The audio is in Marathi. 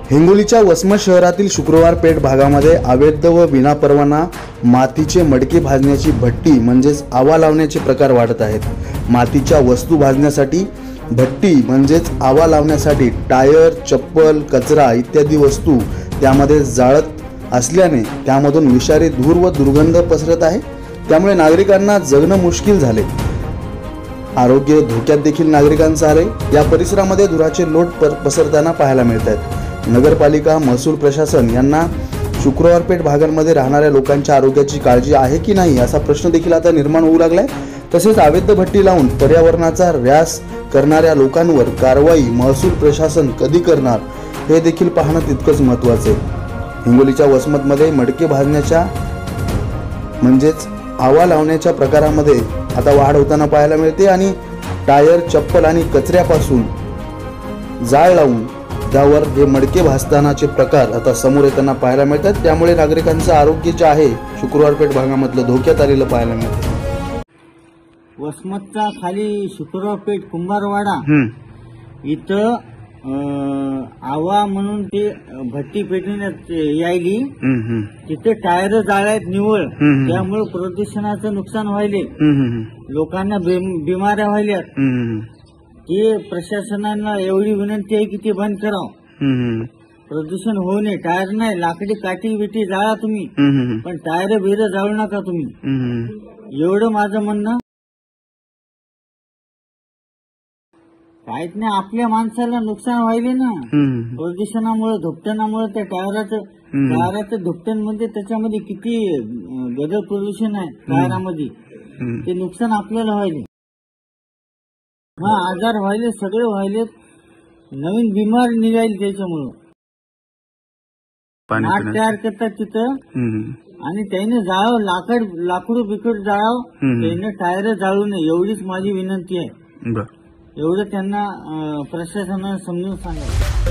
हिंगोलीच्या वसमत शहरातील शुक्रवार पेठ भागामध्ये अवैध व विनापरवाना मातीचे मडके भाजण्याची भट्टी म्हणजेच आवा लावण्याचे प्रकार वाढत आहेत। मातीच्या वस्तू भाजण्यासाठी भट्टी म्हणजेच आवा लावण्यासाठी टायर, चप्पल, कचरा इत्यादी वस्तू त्यामध्ये जाळत असल्याने त्यामधून विषारी धूर व दुर्गंध पसरत आहे। त्यामुळे नागरिकांना जगणं मुश्किल झाले, आरोग्य धोक्यात देखील नागरिकांचं आले। या परिसरामध्ये धुराचे लोट पसरताना पाहायला मिळत आहेत। नगरपालिका, महसूल प्रशासन यांना शुक्रवार पेठ भागांमध्ये राहणाऱ्या लोकांच्या आरोग्याची काळजी आहे की नाही असा प्रश्न देखील आता निर्माण होऊ लागलाय। तसेच अवैध भट्टी लावून पर्यावरणाचा ऱ्यास करणाऱ्या लोकांवर कारवाई महसूल प्रशासन कधी करणार हे देखील पाहणं तितकंच महत्त्वाचं आहे। हिंगोलीच्या वसमतमध्ये मडके भाजण्याच्या म्हणजेच आवा लावण्याच्या प्रकारामध्ये आता वाढ होताना पाहायला मिळते आणि टायर, चप्पल आणि कचऱ्यापासून जाळ लावून त्यावर हे मडके भाजतानाचे प्रकार आता समोर येताना पाहायला मिळतात। त्यामुळे नागरिकांचं आरोग्य जे आहे शुक्रवार पेठ भागामधलं धोक्यात आलेलं पाहायला मिळतं। वसमतचा खाली शुक्रवार पेठ कुंभारवाडा इथं आवा म्हणून ते भट्टी पेटवण्यात यायली, तिथे टायर जाळ्यात निवळ, त्यामुळे प्रदूषणाचं नुकसान व्हायले, लोकांना बिमाऱ्या व्हायल्यात। ते प्रशासनाला एवढी विनंती आहे की ते बंद करावं, प्रदूषण होऊ नये। टायर नाही, लाकडी काठी बिटी जाळा तुम्ही, पण टायर बिर जाळू नका तुम्ही, एवढं माझं म्हणणं। काहीच नाही, आपल्या माणसाला नुकसान व्हायले ना प्रदूषणामुळे, धुपटणामुळे। त्या टायराचं धुपटणमध्ये त्याच्यामध्ये किती गदर प्रदूषण आहे टायरामध्ये, ते नुकसान आपल्याला व्हायले। आजार व्हायले, सगळे व्हायले, नवीन बिमार निघाली त्याच्यामुळं। आठ तयार करतात तिथं आणि त्याने जाळव, लाकूड बिकूड जाळव, त्याने टायर जाळू नये, एवढीच माझी विनंती आहे। एवढं त्यांना प्रशासनाने समजून सांगायचं।